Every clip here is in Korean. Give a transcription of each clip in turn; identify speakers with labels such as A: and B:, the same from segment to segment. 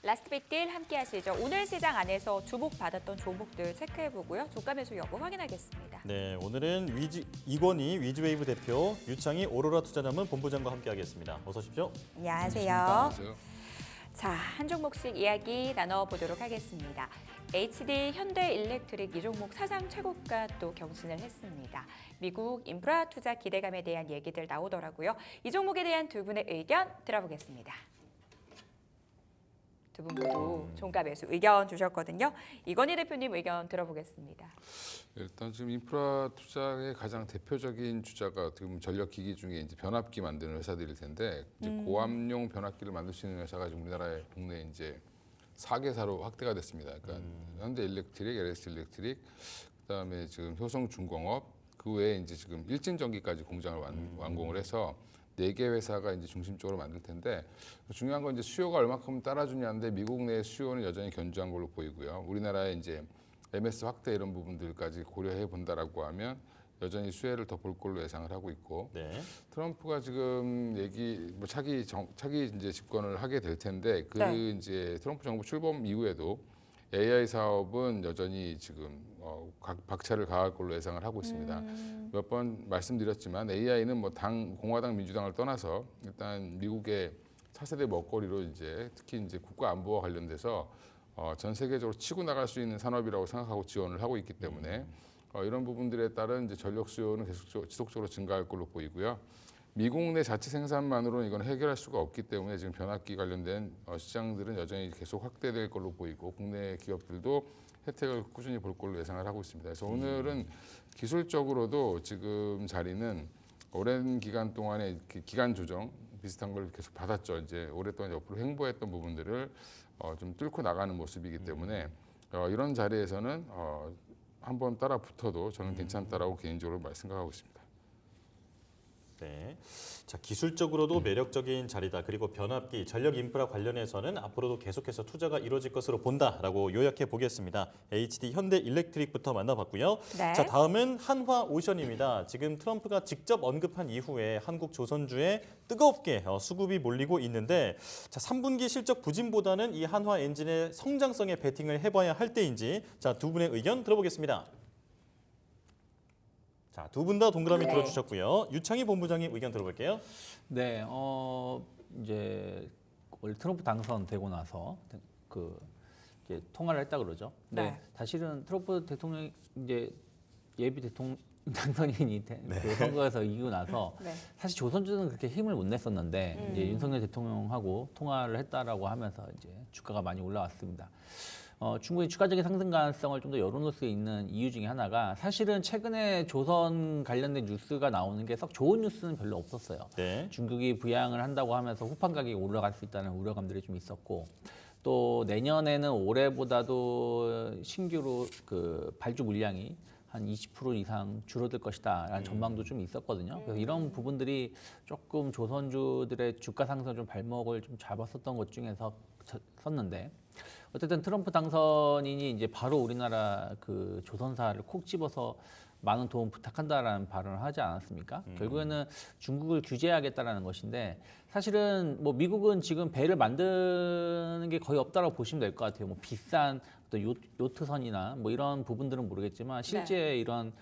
A: 라스트 빅딜 함께 하시죠. 오늘 시장 안에서 주목받았던 종목들 체크해보고요. 주가 매수 여부 확인하겠습니다.
B: 네, 오늘은 이건희 위즈웨이브 대표, 유창희 오로라 투자자문 본부장과 함께하겠습니다. 어서 오십시오.
A: 안녕하세요.
C: 안녕하세요.
A: 자, 한 종목씩 이야기 나눠보도록 하겠습니다. HD 현대일렉트릭 이 종목 사상 최고가 또 경신을 했습니다. 미국 인프라 투자 기대감에 대한 얘기들 나오더라고요. 이 종목에 대한 두 분의 의견 들어보겠습니다. 두 분 모두 종가 매수 의견 주셨거든요. 이건희 대표님 의견 들어보겠습니다.
C: 일단 지금 인프라 투자의 가장 대표적인 주자가 어떻게 보면 전력기기 중에 이제 변압기 만드는 회사들일 텐데 이제 고압용 변압기를 만들 수 있는 회사가 지금 우리나라의 국내에 이제 4개사로 확대가 됐습니다. 그러니까 현대일렉트릭, LS일렉트릭, 그다음에 지금 효성중공업, 그 외에 이제 지금 일진전기까지 공장을 완공을 해서 4개 회사가 이제 중심적으로 만들 텐데 중요한 건 이제 수요가 얼마큼 따라주냐인데 미국 내 수요는 여전히 견조한 걸로 보이고요. 우리나라의 이제 MS 확대 이런 부분들까지 고려해 본다라고 하면 여전히 수혜를 더 볼 걸로 예상을 하고 있고
B: 네.
C: 트럼프가 지금 차기 이제 집권을 하게 될 텐데
A: 네.
C: 이제 트럼프 정부 출범 이후에도 AI 사업은 여전히 지금 박차를 가할 걸로 예상을 하고 있습니다. 몇 번 말씀드렸지만 AI는 뭐 공화당 민주당을 떠나서 일단 미국의 차세대 먹거리로 이제 특히 이제 국가 안보와 관련돼서 전 세계적으로 치고 나갈 수 있는 산업이라고 생각하고 지원을 하고 있기 때문에 이런 부분들에 따른 이제 전력 수요는 계속 지속적으로 증가할 걸로 보이고요. 미국 내 자체 생산만으로는 이건 해결할 수가 없기 때문에 지금 변압기 관련된 시장들은 여전히 계속 확대될 걸로 보이고 국내 기업들도 혜택을 꾸준히 볼 걸로 예상을 하고 있습니다. 그래서 오늘은 기술적으로도 지금 자리는 오랜 기간 동안에 기간 조정 비슷한 걸 계속 받았죠. 이제 오랫동안 옆으로 횡보했던 부분들을 좀 뚫고 나가는 모습이기 때문에 이런 자리에서는 한번 따라 붙어도 저는 괜찮다라고 개인적으로 생각하고 있습니다.
B: 네. 자, 기술적으로도 매력적인 자리다. 그리고 변압기, 전력 인프라 관련해서는 앞으로도 계속해서 투자가 이루어질 것으로 본다라고 요약해 보겠습니다. HD 현대일렉트릭부터 만나봤고요.
A: 네.
B: 자, 다음은 한화오션입니다. 지금 트럼프가 직접 언급한 이후에 한국 조선주에 뜨겁게 수급이 몰리고 있는데 자, 3분기 실적 부진보다는 이 한화엔진의 성장성에 베팅을 해봐야 할 때인지 자, 두 분의 의견 들어보겠습니다. 자, 두 분 다 동그라미
A: 네.
B: 들어주셨고요. 유창희 본부장님 의견 들어볼게요.
D: 네, 이제 원래 트럼프 당선되고 나서 이제 통화를 했다 그러죠.
A: 네.
D: 사실은 트럼프 대통령 이제 예비 대통령 당선인이 그 선거에서 이기고 나서
A: 네.
D: 사실 조선주는 그렇게 힘을 못 냈었는데 이제 윤석열 대통령하고 통화를 했다라고 하면서 이제 주가가 많이 올라왔습니다. 충분히 추가적인 상승 가능성을 좀 더 열어놓을 수 있는 이유 중에 하나가 사실은 최근에 조선 관련된 뉴스가 나오는 게 썩 좋은 뉴스는 별로 없었어요.
B: 네.
D: 중국이 부양을 한다고 하면서 후판 가격이 올라갈 수 있다는 우려감들이 좀 있었고 또 내년에는 올해보다도 신규로 그 발주 물량이 한 20% 이상 줄어들 것이다라는 전망도 좀 있었거든요. 그래서 이런 부분들이 조금 조선주들의 주가 상승 좀 발목을 좀 잡았었던 것 중에서 섰는데 어쨌든 트럼프 당선인이 이제 바로 우리나라 그 조선사를 콕 집어서 많은 도움 부탁한다라는 발언을 하지 않았습니까? 결국에는 중국을 규제하겠다라는 것인데 사실은 뭐 미국은 지금 배를 만드는 게 거의 없다라고 보시면 될 것 같아요. 뭐 비싼 또 요트선이나 뭐 이런 부분들은 모르겠지만 실제 이런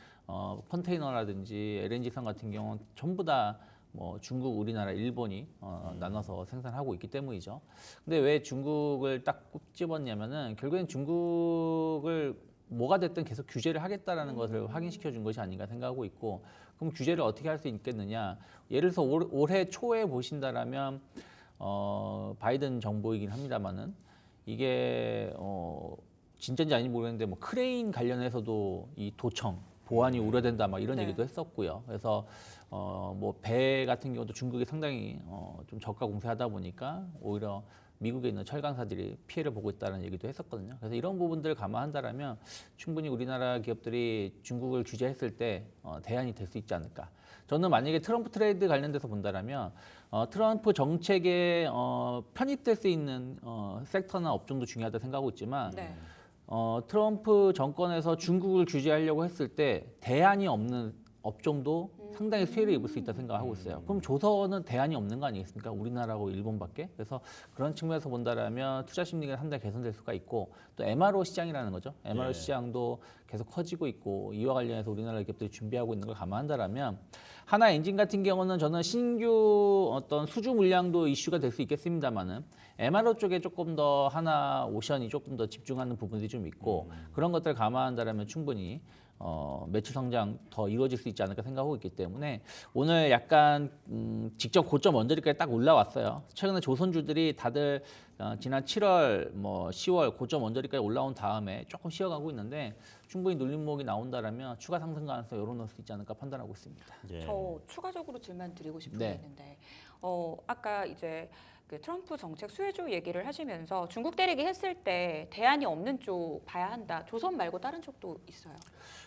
D: 컨테이너라든지 LNG선 같은 경우는 전부 다 뭐 중국, 우리나라, 일본이 나눠서 생산하고 있기 때문이죠. 근데 왜 중국을 딱 꼽집었냐면은 결국엔 중국을 뭐가 됐든 계속 규제를 하겠다라는 것을 확인시켜 준 것이 아닌가 생각하고 있고 그럼 규제를 어떻게 할 수 있겠느냐. 예를 들어서 올해 초에 보신다라면 바이든 정부이긴 합니다만은 이게 진짜인지 아닌지 모르겠는데 뭐 크레인 관련해서도 이 도청 보안이 우려된다 막 이런 얘기도 했었고요. 그래서 뭐 배 같은 경우도 중국이 상당히 좀 저가 공세하다 보니까 오히려 미국에 있는 철강사들이 피해를 보고 있다는 얘기도 했었거든요. 그래서 이런 부분들을 감안한다라면 충분히 우리나라 기업들이 중국을 규제했을 때 대안이 될 수 있지 않을까. 저는 만약에 트럼프 트레이드 관련돼서 본다라면 트럼프 정책에 편입될 수 있는 섹터나 업종도 중요하다 생각하고 있지만
A: 네.
D: 트럼프 정권에서 중국을 규제하려고 했을 때 대안이 없는 업종도 상당히 수혜를 입을 수 있다 생각하고 있어요. 그럼 조선은 대안이 없는 거 아니겠습니까? 우리나라하고 일본밖에. 그래서 그런 측면에서 본다라면 투자 심리가 상당히 개선될 수가 있고 또 MRO 시장이라는 거죠. MRO
B: 예.
D: 시장도 계속 커지고 있고 이와 관련해서 우리나라 기업들이 준비하고 있는 걸 감안한다라면 하나 엔진 같은 경우는 저는 신규 어떤 수주 물량도 이슈가 될 수 있겠습니다만은 MRO 쪽에 조금 더 하나 오션이 조금 더 집중하는 부분들이 좀 있고 그런 것들을 감안한다라면 충분히 매출 성장 더 이루어질 수 있지 않을까 생각하고 있기 때문에 오늘 약간 직접 고점 언저리까지 딱 올라왔어요. 최근에 조선주들이 다들 지난 7월, 10월 고점 언저리까지 올라온 다음에 조금 쉬어가고 있는데 충분히 눌림목이 나온다라면 추가 상승 가능성이 열어놓을 수 있지 않을까 판단하고 있습니다.
B: 예.
A: 저 추가적으로 질문 드리고 싶은
D: 네.
A: 게 있는데 아까 이제 그 트럼프 정책 수혜주 얘기를 하시면서 중국 때리기 했을 때 대안이 없는 쪽 봐야 한다. 조선 말고 다른 쪽도 있어요.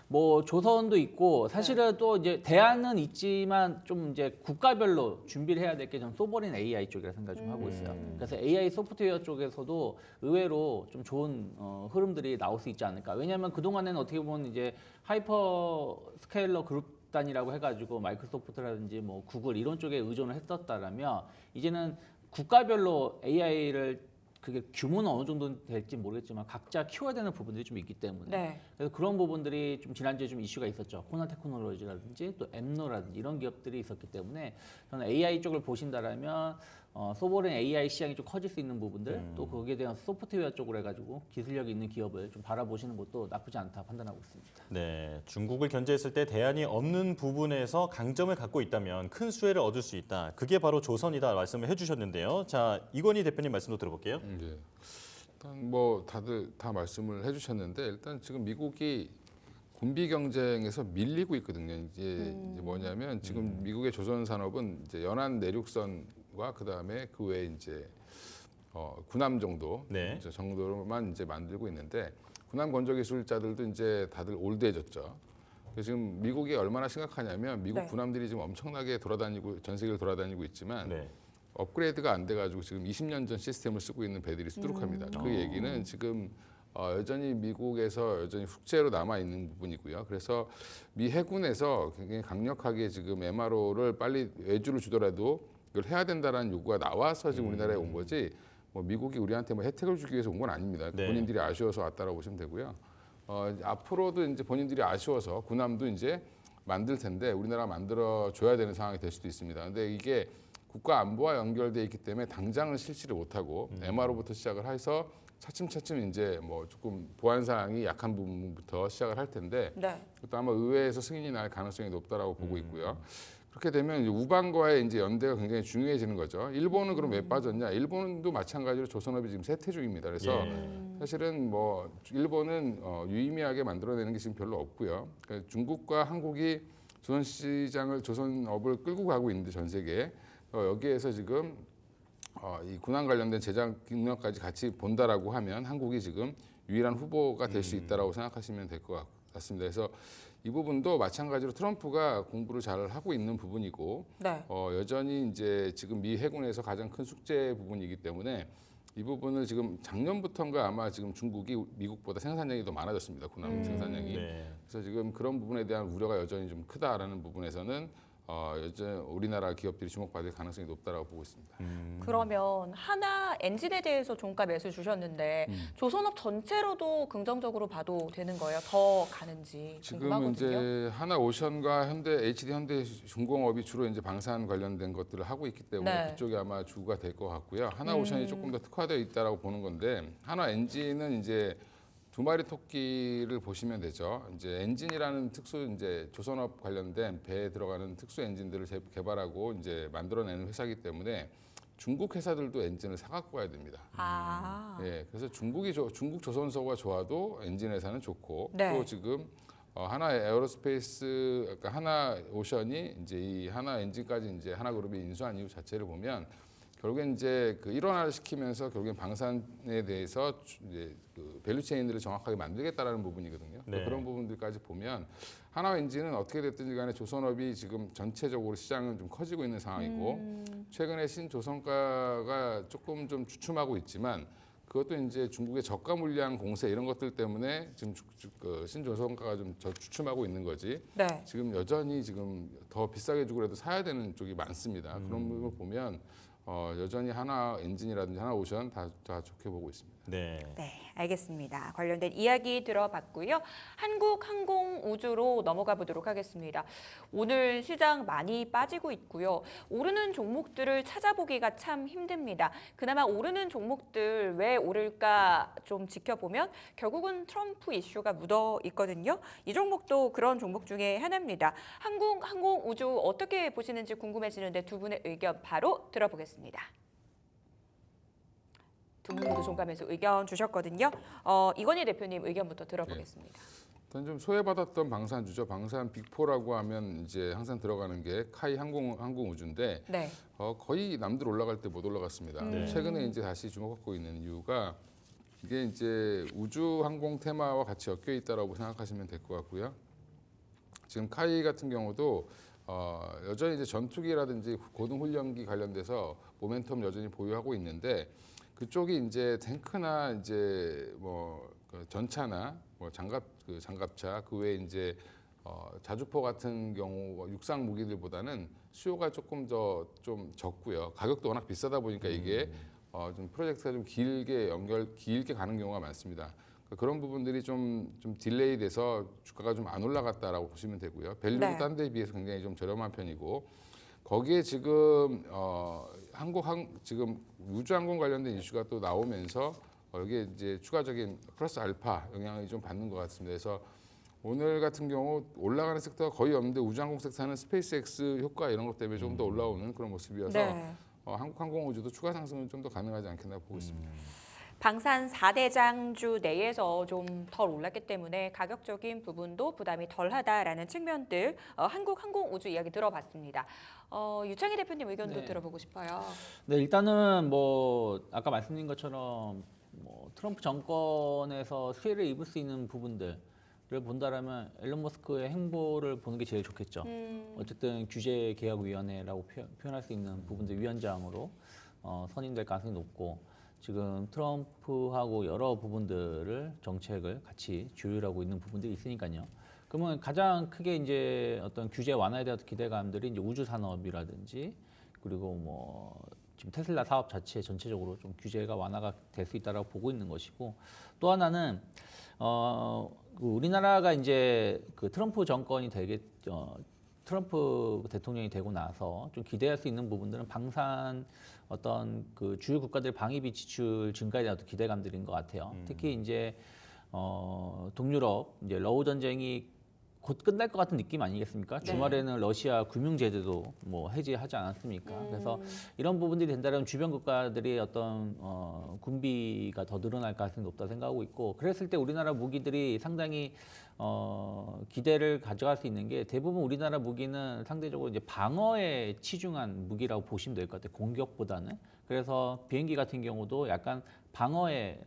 D: 뭐 조선도 있고 사실은 또 이제 대안은 있지만 좀 이제 국가별로 준비를 해야 될 게 좀 소버린 AI 쪽이라 생각 좀 하고 있어요. 그래서 AI 소프트웨어 쪽에서도 의외로 좀 좋은 흐름들이 나올 수 있지 않을까. 왜냐하면 그 동안에는 어떻게 보면 이제 하이퍼 스케일러 그룹 단이라고 해가지고 마이크로소프트라든지 뭐 구글 이런 쪽에 의존을 했었다라면 이제는 국가별로 AI를 그게 규모는 어느 정도 될지 모르겠지만 각자 키워야 되는 부분들이 좀 있기 때문에
A: 네.
D: 그래서 그런 부분들이 좀 지난주에 좀 이슈가 있었죠. 코나 테크놀로지라든지 또 엠노라든지 이런 기업들이 있었기 때문에 저는 AI 쪽을 보신다라면 소버린 AI 시장이 좀 커질 수 있는 부분들 또 거기에 대한 소프트웨어 쪽으로 해가지고 기술력이 있는 기업을 좀 바라보시는 것도 나쁘지 않다 판단하고 있습니다.
B: 네, 중국을 견제했을 때 대안이 없는 부분에서 강점을 갖고 있다면 큰 수혜를 얻을 수 있다. 그게 바로 조선이다 말씀을 해주셨는데요. 자, 이건희 대표님 말씀도 들어볼게요.
C: 네. 일단 뭐 다들 다 말씀을 해주셨는데 일단 지금 미국이 군비 경쟁에서 밀리고 있거든요. 이제 뭐냐면 지금 미국의 조선 산업은 이제 연안 내륙선과 그 다음에 그 외에 이제 군함 정도
B: 네.
C: 이제 정도로만 이제 만들고 있는데 군함 건조 기술자들도 이제 다들 올드해졌죠. 그래서 지금 미국이 얼마나 심각하냐면 미국
A: 네.
C: 군함들이 지금 엄청나게 돌아다니고 전 세계를 돌아다니고 있지만
B: 네.
C: 업그레이드가 안 돼가지고 지금 20년 전 시스템을 쓰고 있는 배들이 수두룩합니다. 그 얘기는 지금 여전히 미국에서 여전히 숙제로 남아 있는 부분이고요. 그래서 미 해군에서 굉장히 강력하게 지금 MRO를 빨리 외주를 주더라도 이걸 해야 된다라는 요구가 나와서 지금 우리나라에 온 거지. 뭐 미국이 우리한테 뭐 혜택을 주기 위해서 온 건 아닙니다.
B: 네.
C: 본인들이 아쉬워서 왔다라고 보시면 되고요. 앞으로도 이제 본인들이 아쉬워서 군함도 이제 만들 텐데 우리나라가 만들어 줘야 되는 상황이 될 수도 있습니다. 근데 이게 국가 안보와 연결돼 있기 때문에 당장은 실시를 못하고 MRO부터 시작을 해서 차츰차츰 이제 뭐 조금 보안 사항이 약한 부분부터 시작을 할 텐데
A: 네.
C: 그것도 아마 의회에서 승인이 날 가능성이 높다라고 보고 있고요. 그렇게 되면 이제 우방과의 이제 연대가 굉장히 중요해지는 거죠. 일본은 그럼 왜 빠졌냐? 일본도 마찬가지로 조선업이 지금 쇠퇴 중입니다. 그래서 사실은 뭐 일본은 유의미하게 만들어내는 게 지금 별로 없고요. 그러니까 중국과 한국이 조선 시장을 조선업을 끌고 가고 있는데 전 세계에 여기에서 지금 이 군함 관련된 제작 능력까지 같이 본다라고 하면 한국이 지금 유일한 후보가 될 수 있다라고 생각하시면 될 것 같습니다. 그래서 이 부분도 마찬가지로 트럼프가 공부를 잘 하고 있는 부분이고
A: 네.
C: 여전히 이제 지금 미 해군에서 가장 큰 숙제 부분이기 때문에 이 부분을 지금 작년부터인가 아마 지금 중국이 미국보다 생산량이 더 많아졌습니다. 군함 생산량이.
B: 네.
C: 그래서 지금 그런 부분에 대한 우려가 여전히 좀 크다라는 부분에서는 여전히 우리나라 기업들이 주목받을 가능성이 높다라고 보고 있습니다.
A: 그러면 하나 엔진에 대해서 종가 매수 주셨는데 조선업 전체로도 긍정적으로 봐도 되는 거예요? 더 가는지
C: 지금
A: 궁금하거든요.
C: 이제 하나오션과 HD 현대중공업이 주로 이제 방산 관련된 것들을 하고 있기 때문에
A: 네.
C: 그쪽이 아마 주가 될 것 같고요. 하나오션이 조금 더 특화되어 있다라고 보는 건데 하나엔진은 이제 두 마리 토끼를 보시면 되죠. 이제 엔진이라는 특수 이제 조선업 관련된 배에 들어가는 특수 엔진들을 개발하고 이제 만들어내는 회사이기 때문에 중국 회사들도 엔진을 사갖고 가야 됩니다. 예, 그래서 중국 조선소가 좋아도 엔진 회사는 좋고
A: 네.
C: 또 지금 하나 에어로스페이스, 그러니까 하나 오션이 이제 이 하나 엔진까지 이제 하나그룹이 인수한 이유 자체를 보면 결국엔 이제 그 일원화를 시키면서 결국엔 방산에 대해서 이제 그 밸류체인들을 정확하게 만들겠다라는 부분이거든요.
B: 네.
C: 그런 부분들까지 보면 하나 엔진은 어떻게 됐든지 간에 조선업이 지금 전체적으로 시장은 좀 커지고 있는 상황이고 최근에 신조선가가 조금 좀 주춤하고 있지만 그것도 이제 중국의 저가 물량 공세 이런 것들 때문에 지금 그 신조선가가 좀 주춤하고 있는 거지.
A: 네.
C: 지금 여전히 지금 더 비싸게 주고라도 사야 되는 쪽이 많습니다. 그런 부분을 보면 여전히 하나 엔진이라든지 하나 오션 다 좋게 보고 있습니다.
B: 네.
A: 네, 알겠습니다. 관련된 이야기 들어봤고요. 한국항공우주로 넘어가 보도록 하겠습니다. 오늘 시장 많이 빠지고 있고요. 오르는 종목들을 찾아보기가 참 힘듭니다. 그나마 오르는 종목들 왜 오를까 좀 지켜보면 결국은 트럼프 이슈가 묻어 있거든요. 이 종목도 그런 종목 중에 하나입니다. 한국항공우주 어떻게 보시는지 궁금해지는데 두 분의 의견 바로 들어보겠습니다. 두 분 모두 종감해서 의견 주셨거든요. 이건희 대표님 의견부터 들어보겠습니다.
C: 일단 좀 소외받았던 방산주죠. 방산 빅4라고 하면 이제 항상 들어가는 게 카이 항공우주인데
A: 네.
C: 거의 남들 올라갈 때 못 올라갔습니다.
B: 네.
C: 최근에 이제 다시 주목받고 있는 이유가 이게 이제 우주 항공 테마와 같이 엮여 있다라고 생각하시면 될 것 같고요. 지금 카이 같은 경우도 여전히 이제 전투기라든지 고등훈련기 관련돼서 모멘텀 여전히 보유하고 있는데 그쪽이 이제 탱크나 이제 그 전차나 장갑차 그 외에 이제 자주포 같은 경우 육상 무기들보다는 수요가 조금 더 좀 적고요. 가격도 워낙 비싸다 보니까 이게 좀 프로젝트가 좀 길게 가는 경우가 많습니다. 그런 부분들이 좀 딜레이 돼서 주가가 좀 안 올라갔다라고 보시면 되고요. 밸류도
A: 네.
C: 딴 데에 비해서 굉장히 좀 저렴한 편이고 거기에 지금 지금 우주항공 관련된 이슈가 또 나오면서 여기에 이제 추가적인 플러스 알파 영향을 좀 받는 것 같습니다. 그래서 오늘 같은 경우 올라가는 섹터가 거의 없는데 우주항공 섹터는 스페이스X 효과 이런 것 때문에 좀 더 올라오는 그런 모습이어서
A: 네.
C: 한국항공우주도 추가 상승은 좀 더 가능하지 않겠나 보고 있습니다.
A: 방산 4대장주 내에서 좀 덜 올랐기 때문에 가격적인 부분도 부담이 덜하다라는 측면들 한국항공우주 이야기 들어봤습니다. 유창희 대표님 의견도
D: 네.
A: 들어보고 싶어요.
D: 네, 일단은 뭐 아까 말씀드린 것처럼 뭐 트럼프 정권에서 수혜를 입을 수 있는 부분들을 본다라면 앨런 머스크의 행보를 보는 게 제일 좋겠죠. 어쨌든 규제 개혁위원회라고 표현할 수 있는 부분들 위원장으로 선임될 가능성이 높고 지금 트럼프하고 여러 부분들을 정책을 같이 조율하고 있는 부분들이 있으니까요. 그러면 가장 크게 이제 어떤 규제 완화에 대한 기대감들이 이제 우주 산업이라든지 그리고 뭐 지금 테슬라 사업 자체 전체적으로 좀 규제가 완화가 될 수 있다라고 보고 있는 것이고 또 하나는 그 우리나라가 이제 그 트럼프 정권이 트럼프 대통령이 되고 나서 좀 기대할 수 있는 부분들은 방산 어떤 그 주요 국가들 방위비 지출 증가에 대한 기대감들인 것 같아요. 특히 이제 동유럽 이제 러우 전쟁이 곧 끝날 것 같은 느낌 아니겠습니까?
A: 네.
D: 주말에는 러시아 금융 제재도 뭐 해제하지 않았습니까? 그래서 이런 부분들이 된다면 주변 국가들이 어떤 군비가 더 늘어날 가능성이 높다 생각하고 있고 그랬을 때 우리나라 무기들이 상당히 기대를 가져갈 수 있는 게 대부분 우리나라 무기는 상대적으로 이제 방어에 치중한 무기라고 보시면 될 것 같아요. 공격보다는. 그래서 비행기 같은 경우도 약간 방어에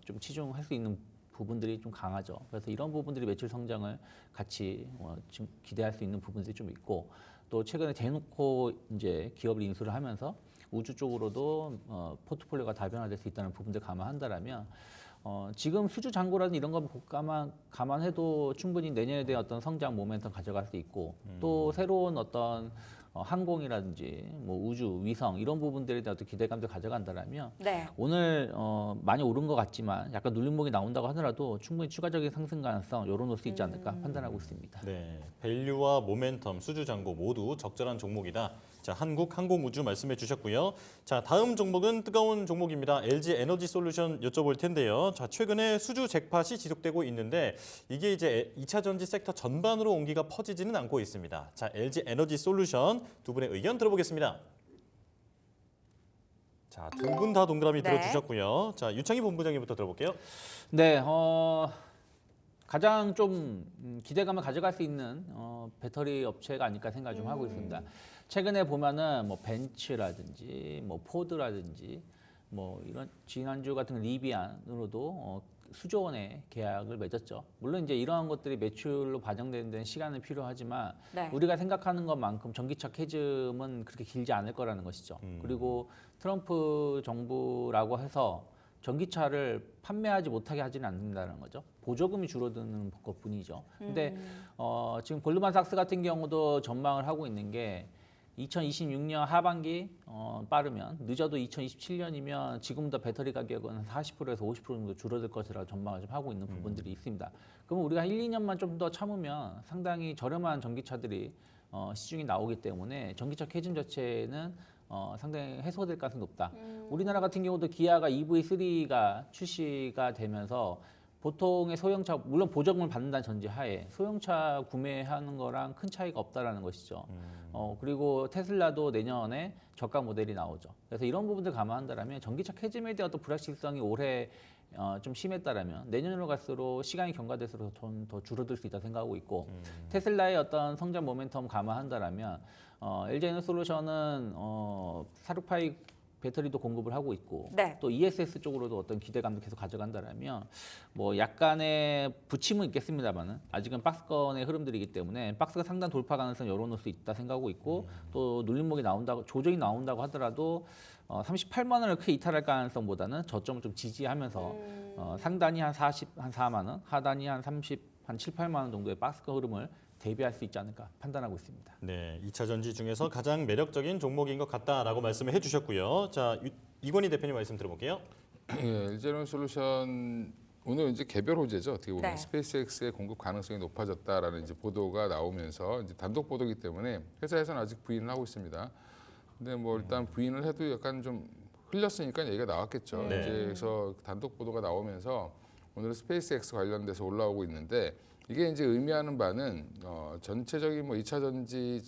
D: 좀 치중할 수 있는 부분들이 좀 강하죠. 그래서 이런 부분들이 매출 성장을 같이 지금 기대할 수 있는 부분들이 좀 있고 또 최근에 대놓고 이제 기업을 인수를 하면서 우주 쪽으로도 포트폴리오가 다변화될 수 있다는 부분들 감안한다라면 지금 수주 잔고라든 이런 거 감안해도 충분히 내년에 대한 어떤 성장 모멘텀 가져갈 수 있고 또 새로운 어떤 항공이라든지 뭐 우주, 위성 이런 부분들에 대한 어떤 기대감들 가져간다라면
A: 네.
D: 오늘 많이 오른 것 같지만 약간 눌림목이 나온다고 하더라도 충분히 추가적인 상승 가능성 열어놓을 수 있지 않을까 판단하고 있습니다.
B: 네, 밸류와 모멘텀, 수주 잔고 모두 적절한 종목이다. 자, 한국항공우주 말씀해 주셨고요. 자, 다음 종목은 뜨거운 종목입니다. LG 에너지 솔루션 여쭤볼 텐데요. 자, 최근에 수주 잭팟이 지속되고 있는데 이게 이제 2차 전지 섹터 전반으로 온기가 퍼지지는 않고 있습니다. 자, LG 에너지 솔루션 두 분의 의견 들어보겠습니다. 자, 두 분 다 동그라미
A: 네.
B: 들어주셨고요. 자, 유창희 본부장님부터 들어볼게요.
D: 네, 가장 좀 기대감을 가져갈 수 있는 배터리 업체가 아닐까 생각 좀 하고 있습니다. 최근에 보면은 뭐 벤츠라든지 뭐 포드라든지 뭐 이런 지난주 같은 리비안으로도 수조 원의 계약을 맺었죠. 물론 이제 이러한 것들이 매출로 반영되는 데는 시간은 필요하지만
A: 네.
D: 우리가 생각하는 것만큼 전기차 캐즘은 그렇게 길지 않을 거라는 것이죠. 그리고 트럼프 정부라고 해서 전기차를 판매하지 못하게 하지는 않는다는 거죠. 보조금이 줄어드는 것뿐이죠. 근데 지금 골드만삭스 같은 경우도 전망을 하고 있는 게 2026년 하반기 빠르면 늦어도 2027년이면 지금부터 배터리 가격은 40%에서 50% 정도 줄어들 것이라 전망을 좀 하고 있는 부분들이 있습니다. 그럼 우리가 1, 2년만 좀 더 참으면 상당히 저렴한 전기차들이 시중에 나오기 때문에 전기차 캐즘 자체는 상당히 해소될 가능성이 높다. 우리나라 같은 경우도 기아가 EV3가 출시가 되면서 보통의 소형차, 물론 보조금을 받는다는 전제하에 소형차 구매하는 거랑 큰 차이가 없다라는 것이죠. 그리고 테슬라도 내년에 저가 모델이 나오죠. 그래서 이런 부분들 감안한다면 전기차 캐즘에 대한 어떤 불확실성이 올해 좀 심했다라면 내년으로 갈수록 시간이 경과될수록 더 줄어들 수 있다 생각하고 있고 테슬라의 어떤 성장 모멘텀 감안한다라면 LG에너솔루션은 468 배터리도 공급을 하고 있고
A: 네.
D: 또 ESS 쪽으로도 어떤 기대감도 계속 가져간다라면 뭐 약간의 부침은 있겠습니다만은 아직은 박스권의 흐름들이기 때문에 박스가 상당 돌파 가능성 열어놓을 수 있다 생각하고 있고 또 눌림목이 나온다고 조정이 나온다고 하더라도 38만 원을 크게 이탈할 가능성보다는 저점을 좀 지지하면서 상단이 한 4만 원, 하단이 한 7, 8만 원 정도의 박스권 흐름을 대비할 수 있지 않을까 판단하고 있습니다.
B: 네, 2차 전지 중에서 가장 매력적인 종목인 것 같다라고 말씀을 해주셨고요. 자, 이건희 대표님 말씀 들어볼게요.
C: 예, LG에너솔루션 오늘 이제 개별 호재죠. 어떻게 보면
A: 네.
C: 스페이스X의 공급 가능성이 높아졌다라는 이제 보도가 나오면서 이제 단독 보도이기 때문에 회사에서는 아직 부인을 하고 있습니다. 근데 뭐 일단 부인을 해도 약간 좀 흘렸으니까 얘기가 나왔겠죠.
B: 네.
C: 이제 그래서 단독 보도가 나오면서 오늘 스페이스X 관련돼서 올라오고 있는데 이게 이제 의미하는 바는 전체적인 뭐 2차 전지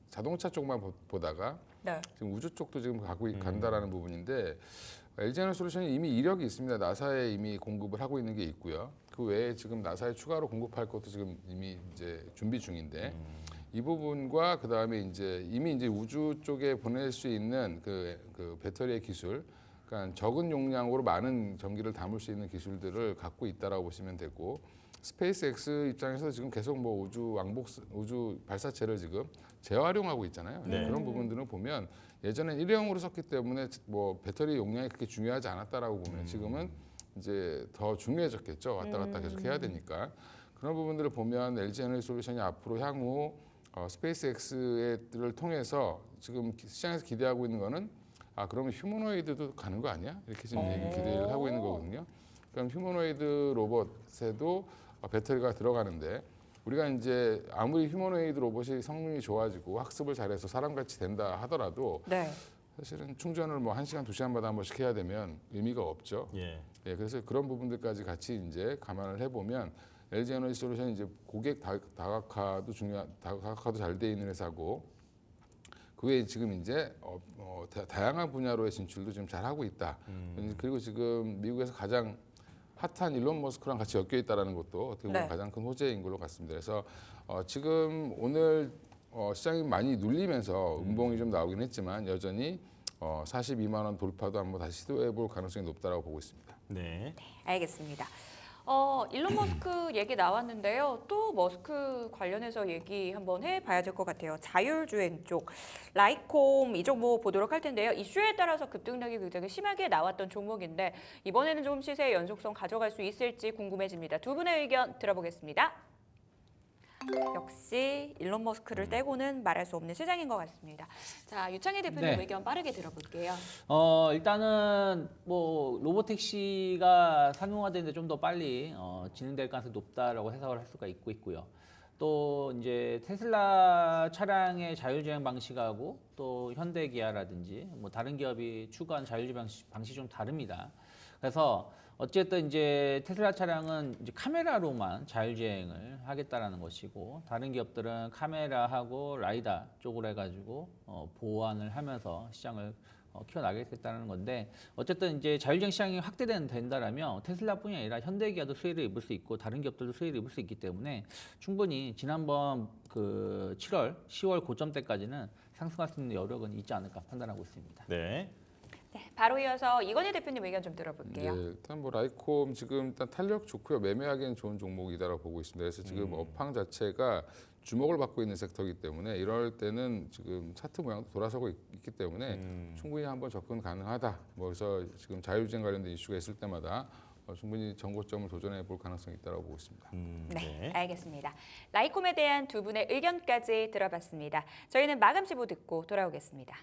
C: 자동차 쪽만 보다가
A: 네.
C: 지금 우주 쪽도 지금 간다라는 부분인데 LG에너솔루션이 이미 이력이 있습니다. 나사에 이미 공급을 하고 있는 게 있고요. 그 외에 지금 나사에 추가로 공급할 것도 지금 이미 이제 준비 중인데 이 부분과 그 다음에 이제 이미 이제 우주 쪽에 보낼 수 있는 그 배터리의 기술, 그러니까 적은 용량으로 많은 전기를 담을 수 있는 기술들을 갖고 있다라고 보시면 되고. 스페이스X 입장에서 지금 계속 뭐 우주 발사체를 지금 재활용하고 있잖아요.
B: 네.
C: 그런 부분들은 보면 예전엔 일회용으로 썼기 때문에 뭐 배터리 용량이 그렇게 중요하지 않았다라고 보면 지금은 이제 더 중요해졌겠죠. 왔다 갔다 계속 해야 되니까. 그런 부분들을 보면 LG에너지솔루션이 앞으로 향후 스페이스X를 통해서 지금 시장에서 기대하고 있는 거는 그러면 휴머노이드도 가는 거 아니야? 이렇게 지금 기대를 하고 있는 거거든요. 그럼 휴머노이드 로봇에도 배터리가 들어가는데 우리가 이제 아무리 휴머노이드 로봇이 성능이 좋아지고 학습을 잘해서 사람같이 된다 하더라도
A: 네.
C: 사실은 충전을 뭐 1시간, 2시간마다 한 번씩 해야 되면 의미가 없죠.
B: 예.
C: 예, 그래서 그런 부분들까지 같이 이제 감안을 해보면 LG에너지솔루션이 이제 고객 다각화도 다각화도 잘 돼 있는 회사고 그 외에 지금 이제 다양한 분야로의 진출도 지금 잘 하고 있다. 그리고 지금 미국에서 가장 핫한 일론 머스크랑 같이 엮여 있다라는 것도 어떻게 보면
A: 네.
C: 가장 큰 호재인 걸로 같습니다. 그래서 지금 오늘 시장이 많이 눌리면서 음봉이 좀 나오긴 했지만 여전히 42만 원 돌파도 한번 다시 시도해볼 가능성이 높다라고 보고 있습니다.
B: 네.
A: 알겠습니다. 일론 머스크 얘기 나왔는데요. 또 머스크 관련해서 얘기 한번 해봐야 될 것 같아요. 자율주행 쪽, 라이콤 이 종목 보도록 할 텐데요. 이슈에 따라서 급등락이 굉장히 심하게 나왔던 종목인데 이번에는 좀 시세의 연속성 가져갈 수 있을지 궁금해집니다. 두 분의 의견 들어보겠습니다. 역시 일론 머스크를 떼고는 말할 수 없는 시장인 것 같습니다. 자, 유창희 대표님
D: 네.
A: 의견 빠르게 들어볼게요.
D: 일단은 뭐 로보택시가 상용화되는데 좀 더 빨리 진행될 가능성이 높다라고 해석을 할 수가 있고요. 또 이제 테슬라 차량의 자율주행 방식하고 또 현대 기아라든지 뭐 다른 기업이 추구한 자율주행 방식이 좀 다릅니다. 그래서 어쨌든 이제 테슬라 차량은 이제 카메라로만 자율주행을 하겠다라는 것이고 다른 기업들은 카메라하고 라이다 쪽으로 해가지고 보완을 하면서 시장을 키워나가겠다는 건데 어쨌든 이제 자율주행 시장이 확대된다라면 테슬라뿐이 아니라 현대기아도 수혜를 입을 수 있고 다른 기업들도 수혜를 입을 수 있기 때문에 충분히 지난번 그 7월, 10월 고점 때까지는 상승할 수 있는 여력은 있지 않을까 판단하고 있습니다.
B: 네.
A: 네, 바로 이어서 이건희 대표님 의견 좀 들어볼게요.
C: 네, 일단 뭐 라이콤 지금 일단 탄력 좋고요. 매매하기엔 좋은 종목이다라고 보고 있습니다. 그래서 지금 업황 자체가 주목을 받고 있는 섹터이기 때문에 이럴 때는 지금 차트 모양도 돌아서고 있기 때문에 충분히 한번 접근 가능하다. 뭐 그래서 지금 자율주행 관련된 이슈가 있을 때마다 충분히 정고점을 도전해 볼 가능성이 있다고 보고 있습니다.
A: 네, 알겠습니다. 라이콤에 대한 두 분의 의견까지 들어봤습니다. 저희는 마감 시보 듣고 돌아오겠습니다.